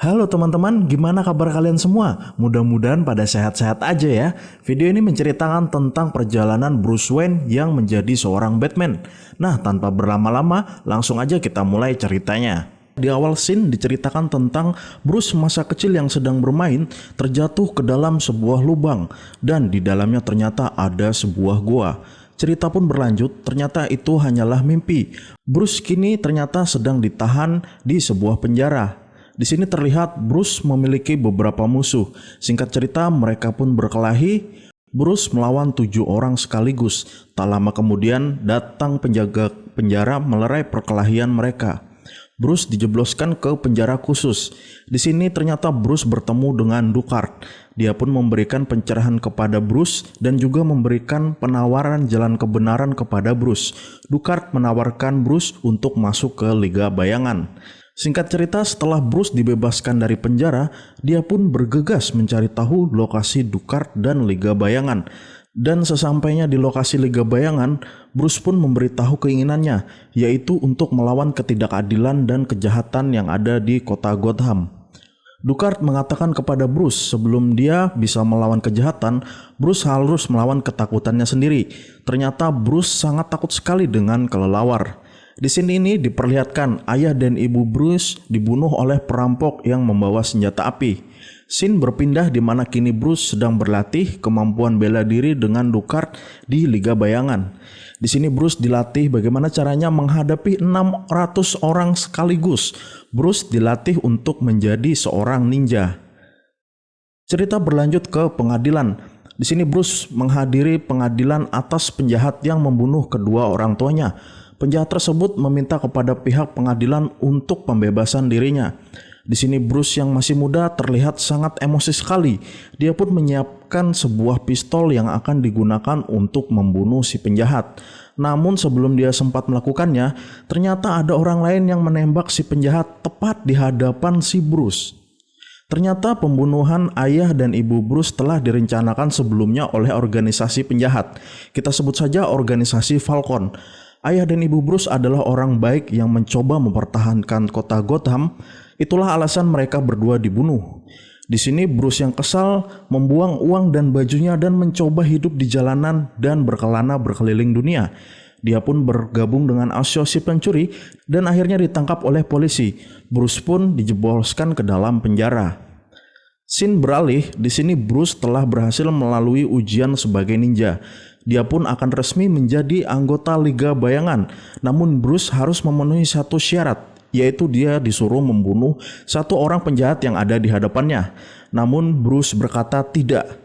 Halo teman-teman, gimana kabar kalian semua? Mudah-mudahan pada sehat-sehat aja ya. Video ini menceritakan tentang perjalanan Bruce Wayne yang menjadi seorang Batman. Nah, tanpa berlama-lama, langsung aja kita mulai ceritanya. Di awal scene diceritakan tentang Bruce masa kecil yang sedang bermain terjatuh ke dalam sebuah lubang dan di dalamnya ternyata ada sebuah gua. Cerita pun berlanjut, ternyata itu hanyalah mimpi. Bruce kini ternyata sedang ditahan di sebuah penjara. Di sini terlihat Bruce memiliki beberapa musuh. Singkat cerita, mereka pun berkelahi. Bruce melawan 7 orang sekaligus. Tak lama kemudian datang penjaga penjara melerai perkelahian mereka. Bruce dijebloskan ke penjara khusus. Di sini ternyata Bruce bertemu dengan Ducard. Dia pun memberikan pencerahan kepada Bruce dan juga memberikan penawaran jalan kebenaran kepada Bruce. Ducard menawarkan Bruce untuk masuk ke Liga Bayangan. Singkat cerita, setelah Bruce dibebaskan dari penjara, dia pun bergegas mencari tahu lokasi Ducard dan Liga Bayangan. Dan sesampainya di lokasi Liga Bayangan, Bruce pun memberitahu keinginannya, yaitu untuk melawan ketidakadilan dan kejahatan yang ada di kota Gotham. Ducard mengatakan kepada Bruce sebelum dia bisa melawan kejahatan, Bruce harus melawan ketakutannya sendiri. Ternyata Bruce sangat takut sekali dengan kelelawar. Di sini ini diperlihatkan ayah dan ibu Bruce dibunuh oleh perampok yang membawa senjata api. Scene berpindah di mana kini Bruce sedang berlatih kemampuan bela diri dengan Ducard di Liga Bayangan. Di sini Bruce dilatih bagaimana caranya menghadapi 600 orang sekaligus. Bruce dilatih untuk menjadi seorang ninja. Cerita berlanjut ke pengadilan. Di sini Bruce menghadiri pengadilan atas penjahat yang membunuh kedua orang tuanya. Penjahat tersebut meminta kepada pihak pengadilan untuk pembebasan dirinya. Di sini Bruce yang masih muda terlihat sangat emosi sekali. Dia pun menyiapkan sebuah pistol yang akan digunakan untuk membunuh si penjahat. Namun sebelum dia sempat melakukannya, ternyata ada orang lain yang menembak si penjahat tepat di hadapan si Bruce. Ternyata pembunuhan ayah dan ibu Bruce telah direncanakan sebelumnya oleh organisasi penjahat. Kita sebut saja organisasi Falcon. Ayah dan ibu Bruce adalah orang baik yang mencoba mempertahankan kota Gotham. Itulah alasan mereka berdua dibunuh. Di sini Bruce yang kesal membuang uang dan bajunya dan mencoba hidup di jalanan dan berkelana berkeliling dunia. Dia pun bergabung dengan asosiasi pencuri dan akhirnya ditangkap oleh polisi. Bruce pun dijebloskan ke dalam penjara. Scene beralih, di sini Bruce telah berhasil melalui ujian sebagai ninja. Dia pun akan resmi menjadi anggota Liga Bayangan. Namun Bruce harus memenuhi satu syarat, yaitu dia disuruh membunuh satu orang penjahat yang ada di hadapannya. Namun Bruce berkata tidak.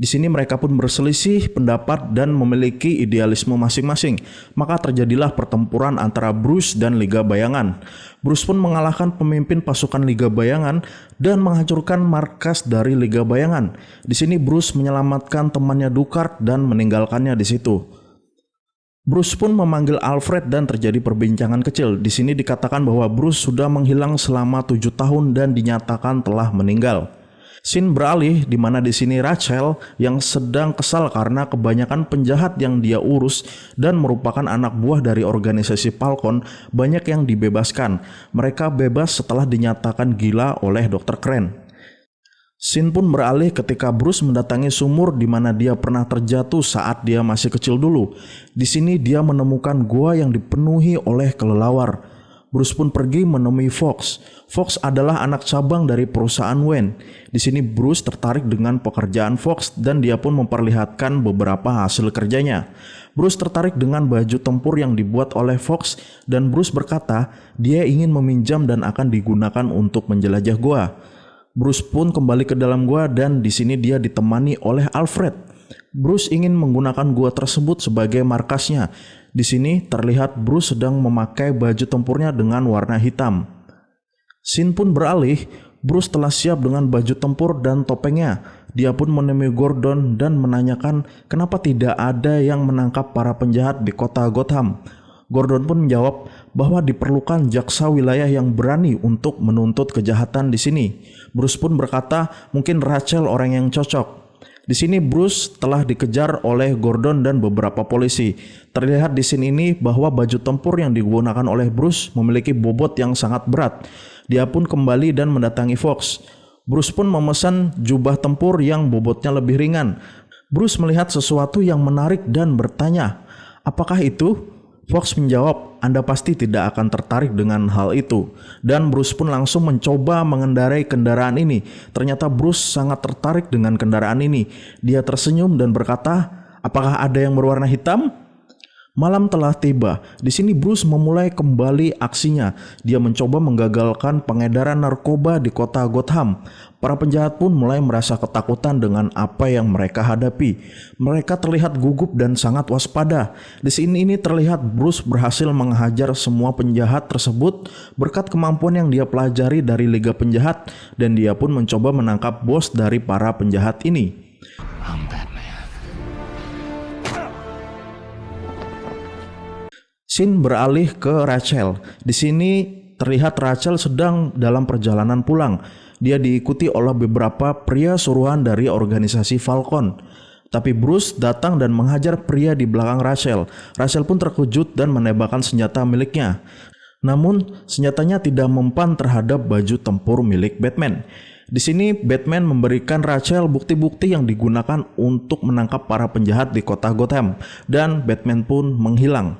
Di sini mereka pun berselisih pendapat dan memiliki idealisme masing-masing. Maka terjadilah pertempuran antara Bruce dan Liga Bayangan. Bruce pun mengalahkan pemimpin pasukan Liga Bayangan dan menghancurkan markas dari Liga Bayangan. Di sini Bruce menyelamatkan temannya Ducard dan meninggalkannya di situ. Bruce pun memanggil Alfred dan terjadi perbincangan kecil. Di sini dikatakan bahwa Bruce sudah menghilang selama 7 tahun dan dinyatakan telah meninggal. Scene beralih di mana di sini Rachel yang sedang kesal karena kebanyakan penjahat yang dia urus dan merupakan anak buah dari organisasi Falcon banyak yang dibebaskan. Mereka bebas setelah dinyatakan gila oleh Dr. Crane. Scene pun beralih ketika Bruce mendatangi sumur di mana dia pernah terjatuh saat dia masih kecil dulu. Di sini dia menemukan gua yang dipenuhi oleh kelelawar. Bruce pun pergi menemui Fox. Fox adalah anak cabang dari perusahaan Wayne. Di sini Bruce tertarik dengan pekerjaan Fox dan dia pun memperlihatkan beberapa hasil kerjanya. Bruce tertarik dengan baju tempur yang dibuat oleh Fox dan Bruce berkata dia ingin meminjam dan akan digunakan untuk menjelajah gua. Bruce pun kembali ke dalam gua dan di sini dia ditemani oleh Alfred. Bruce ingin menggunakan gua tersebut sebagai markasnya. Di sini terlihat Bruce sedang memakai baju tempurnya dengan warna hitam. Scene pun beralih, Bruce telah siap dengan baju tempur dan topengnya. Dia pun menemui Gordon dan menanyakan kenapa tidak ada yang menangkap para penjahat di kota Gotham. Gordon pun menjawab bahwa diperlukan jaksa wilayah yang berani untuk menuntut kejahatan di sini. Bruce pun berkata mungkin Rachel orang yang cocok. Di sini Bruce telah dikejar oleh Gordon dan beberapa polisi. Terlihat di sini ini bahwa baju tempur yang digunakan oleh Bruce memiliki bobot yang sangat berat. Dia pun kembali dan mendatangi Fox. Bruce pun memesan jubah tempur yang bobotnya lebih ringan. Bruce melihat sesuatu yang menarik dan bertanya, "Apakah itu?" Fox menjawab, "Anda pasti tidak akan tertarik dengan hal itu." Dan Bruce pun langsung mencoba mengendarai kendaraan ini. Ternyata Bruce sangat tertarik dengan kendaraan ini. Dia tersenyum dan berkata, "Apakah ada yang berwarna hitam?" Malam telah tiba. Di sini Bruce memulai kembali aksinya. Dia mencoba menggagalkan pengedaran narkoba di kota Gotham. Para penjahat pun mulai merasa ketakutan dengan apa yang mereka hadapi. Mereka terlihat gugup dan sangat waspada. Di sini ini terlihat Bruce berhasil menghajar semua penjahat tersebut berkat kemampuan yang dia pelajari dari Liga Penjahat, dan dia pun mencoba menangkap bos dari para penjahat ini. Scene beralih ke Rachel. Di sini terlihat Rachel sedang dalam perjalanan pulang. Dia diikuti oleh beberapa pria suruhan dari organisasi Falcon. Tapi Bruce datang dan menghajar pria di belakang Rachel. Rachel pun terkejut dan menembakkan senjata miliknya. Namun senjatanya tidak mempan terhadap baju tempur milik Batman. Di sini Batman memberikan Rachel bukti-bukti yang digunakan untuk menangkap para penjahat di kota Gotham, dan Batman pun menghilang.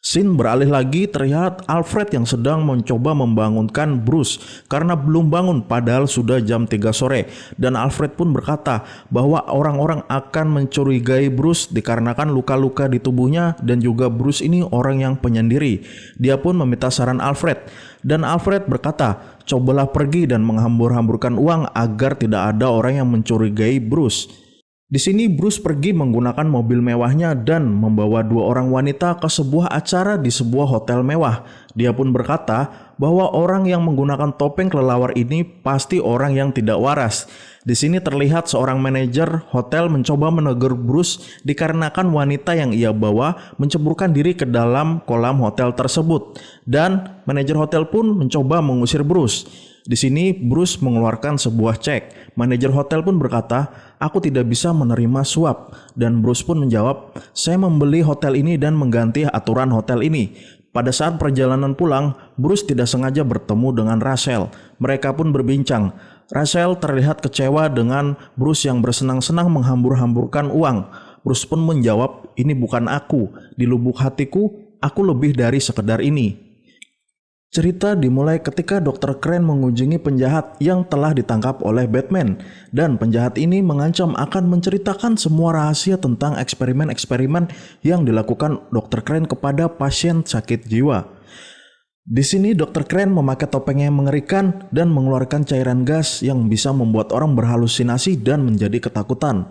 Scene beralih lagi, terlihat Alfred yang sedang mencoba membangunkan Bruce karena belum bangun padahal sudah jam 3 sore. Dan Alfred pun berkata bahwa orang-orang akan mencurigai Bruce dikarenakan luka-luka di tubuhnya, dan juga Bruce ini orang yang penyendiri. Dia pun meminta saran Alfred, dan Alfred berkata, "Cobalah pergi dan menghambur-hamburkan uang agar tidak ada orang yang mencurigai Bruce." Di sini Bruce pergi menggunakan mobil mewahnya dan membawa 2 orang wanita ke sebuah acara di sebuah hotel mewah. Dia pun berkata bahwa orang yang menggunakan topeng kelelawar ini pasti orang yang tidak waras. Di sini terlihat seorang manajer hotel mencoba menegur Bruce dikarenakan wanita yang ia bawa menceburkan diri ke dalam kolam hotel tersebut, dan manajer hotel pun mencoba mengusir Bruce. Di sini Bruce mengeluarkan sebuah cek. Manajer hotel pun berkata, "Aku tidak bisa menerima suap." Dan Bruce pun menjawab, "Saya membeli hotel ini dan mengganti aturan hotel ini." Pada saat perjalanan pulang, Bruce tidak sengaja bertemu dengan Rachel. Mereka pun berbincang. Rachel terlihat kecewa dengan Bruce yang bersenang-senang menghambur-hamburkan uang. Bruce pun menjawab, "Ini bukan aku. Di lubuk hatiku, aku lebih dari sekedar ini." Cerita dimulai ketika Dr. Crane mengunjungi penjahat yang telah ditangkap oleh Batman, dan penjahat ini mengancam akan menceritakan semua rahasia tentang eksperimen-eksperimen yang dilakukan Dr. Crane kepada pasien sakit jiwa. Di sini Dr. Crane memakai topeng yang mengerikan dan mengeluarkan cairan gas yang bisa membuat orang berhalusinasi dan menjadi ketakutan.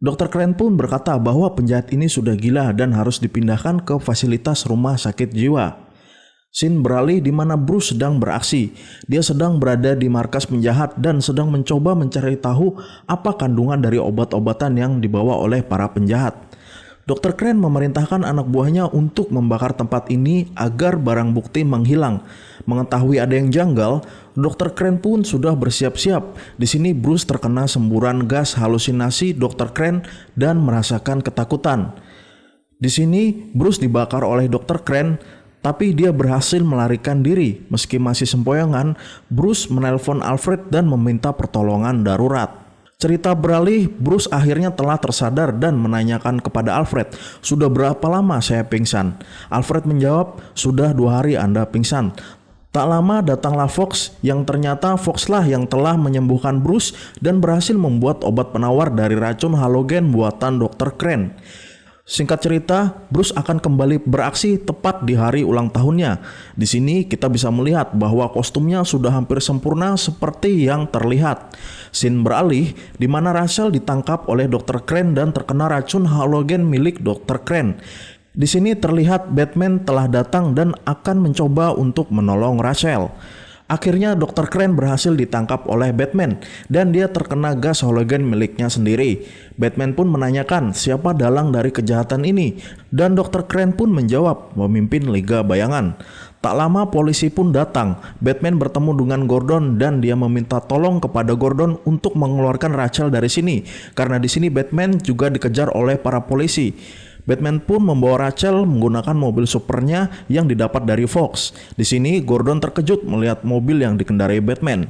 Dr. Crane pun berkata bahwa penjahat ini sudah gila dan harus dipindahkan ke fasilitas rumah sakit jiwa. Scene beralih di mana Bruce sedang beraksi. Dia sedang berada di markas penjahat dan sedang mencoba mencari tahu apa kandungan dari obat-obatan yang dibawa oleh para penjahat. Dr. Crane memerintahkan anak buahnya untuk membakar tempat ini agar barang bukti menghilang. Mengetahui ada yang janggal, Dr. Crane pun sudah bersiap-siap. Di sini Bruce terkena semburan gas halusinasi Dr. Crane dan merasakan ketakutan. Di sini Bruce dibakar oleh Dr. Crane, tapi dia berhasil melarikan diri. Meski masih sempoyongan, Bruce menelpon Alfred dan meminta pertolongan darurat. Cerita beralih, Bruce akhirnya telah tersadar dan menanyakan kepada Alfred, "Sudah berapa lama saya pingsan?" Alfred menjawab, "Sudah 2 hari Anda pingsan." Tak lama datanglah Fox, yang ternyata Fox lah yang telah menyembuhkan Bruce dan berhasil membuat obat penawar dari racun halogen buatan Dr. Crane. Singkat cerita, Bruce akan kembali beraksi tepat di hari ulang tahunnya. Di sini kita bisa melihat bahwa kostumnya sudah hampir sempurna seperti yang terlihat. Scene beralih di mana Rachel ditangkap oleh Dr. Crane dan terkena racun halogen milik Dr. Crane. Di sini terlihat Batman telah datang dan akan mencoba untuk menolong Rachel. Akhirnya Dr. Crane berhasil ditangkap oleh Batman dan dia terkena gas halogen miliknya sendiri. Batman pun menanyakan siapa dalang dari kejahatan ini, dan Dr. Crane pun menjawab memimpin Liga Bayangan. Tak lama polisi pun datang. Batman bertemu dengan Gordon dan dia meminta tolong kepada Gordon untuk mengeluarkan Rachel dari sini karena di sini Batman juga dikejar oleh para polisi. Batman pun membawa Rachel menggunakan mobil supernya yang didapat dari Fox. Di sini Gordon terkejut melihat mobil yang dikendarai Batman.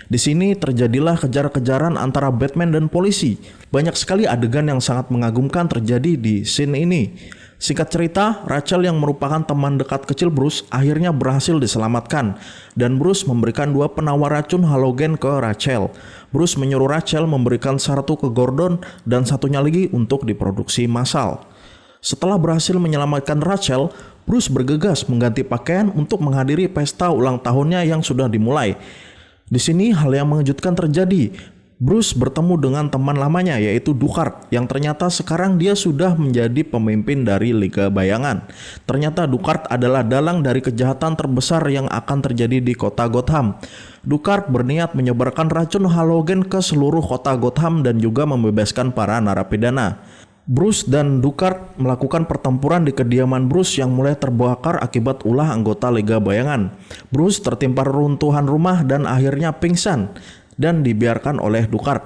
Di sini terjadilah kejar-kejaran antara Batman dan polisi. Banyak sekali adegan yang sangat mengagumkan terjadi di scene ini. Singkat cerita, Rachel yang merupakan teman dekat kecil Bruce akhirnya berhasil diselamatkan, dan Bruce memberikan 2 penawar racun halogen ke Rachel. Bruce menyuruh Rachel memberikan satu ke Gordon dan satunya lagi untuk diproduksi massal. Setelah berhasil menyelamatkan Rachel, Bruce bergegas mengganti pakaian untuk menghadiri pesta ulang tahunnya yang sudah dimulai. Di sini hal yang mengejutkan terjadi. Bruce bertemu dengan teman lamanya yaitu Ducard yang ternyata sekarang dia sudah menjadi pemimpin dari Liga Bayangan. Ternyata Ducard adalah dalang dari kejahatan terbesar yang akan terjadi di kota Gotham. Ducard berniat menyebarkan racun halogen ke seluruh kota Gotham dan juga membebaskan para narapidana. Bruce dan Ducard melakukan pertempuran di kediaman Bruce yang mulai terbakar akibat ulah anggota Liga Bayangan. Bruce tertimpa reruntuhan rumah dan akhirnya pingsan dan dibiarkan oleh Ducard.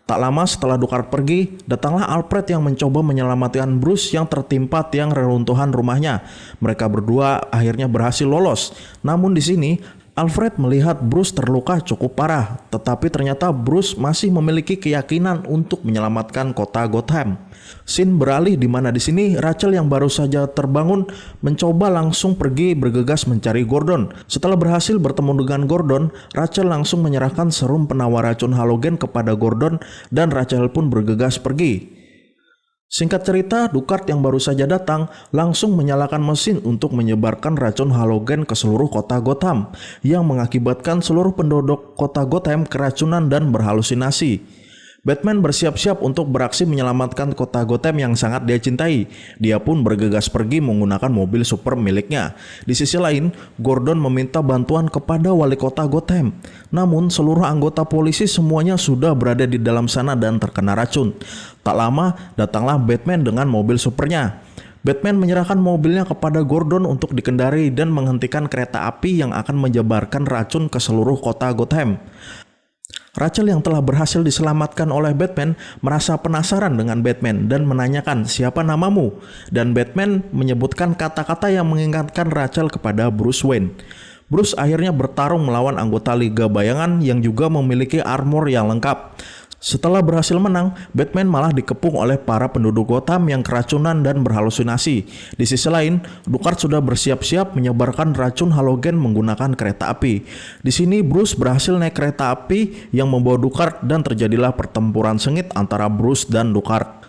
Tak lama setelah Ducard pergi, datanglah Alfred yang mencoba menyelamatkan Bruce yang tertimpa tiang reruntuhan rumahnya. Mereka berdua akhirnya berhasil lolos. Namun di sini Alfred melihat Bruce terluka cukup parah, tetapi ternyata Bruce masih memiliki keyakinan untuk menyelamatkan kota Gotham. Scene beralih di mana di sini Rachel yang baru saja terbangun mencoba langsung pergi bergegas mencari Gordon. Setelah berhasil bertemu dengan Gordon, Rachel langsung menyerahkan serum penawar racun halogen kepada Gordon dan Rachel pun bergegas pergi. Singkat cerita, Ducard yang baru saja datang langsung menyalakan mesin untuk menyebarkan racun halogen ke seluruh kota Gotham yang mengakibatkan seluruh penduduk kota Gotham keracunan dan berhalusinasi. Batman bersiap-siap untuk beraksi menyelamatkan kota Gotham yang sangat dia cintai. Dia pun bergegas pergi menggunakan mobil super miliknya. Di sisi lain, Gordon meminta bantuan kepada wali kota Gotham. Namun seluruh anggota polisi semuanya sudah berada di dalam sana dan terkena racun. Tak lama, datanglah Batman dengan mobil supernya. Batman menyerahkan mobilnya kepada Gordon untuk dikendarai dan menghentikan kereta api yang akan menyebarkan racun ke seluruh kota Gotham. Rachel yang telah berhasil diselamatkan oleh Batman merasa penasaran dengan Batman dan menanyakan siapa namamu, dan Batman menyebutkan kata-kata yang mengingatkan Rachel kepada Bruce Wayne. Bruce akhirnya bertarung melawan anggota Liga Bayangan yang juga memiliki armor yang lengkap. Setelah berhasil menang, Batman malah dikepung oleh para penduduk Gotham yang keracunan dan berhalusinasi. Di sisi lain, Ducard sudah bersiap-siap menyebarkan racun halogen menggunakan kereta api. Di sini Bruce berhasil naik kereta api yang membawa Ducard dan terjadilah pertempuran sengit antara Bruce dan Ducard.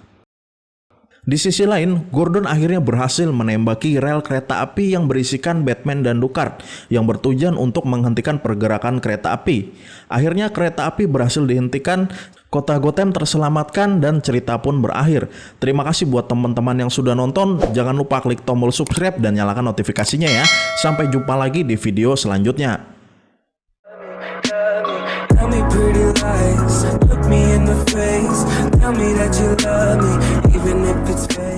Di sisi lain, Gordon akhirnya berhasil menembaki rel kereta api yang berisikan Batman dan Ducard yang bertujuan untuk menghentikan pergerakan kereta api. Akhirnya kereta api berhasil dihentikan, kota Gotham terselamatkan dan cerita pun berakhir. Terima kasih buat teman-teman yang sudah nonton. Jangan lupa klik tombol subscribe dan nyalakan notifikasinya ya. Sampai jumpa lagi di video selanjutnya. Tell me pretty lies, look me in the face. Tell me that you love me, even if it's fake.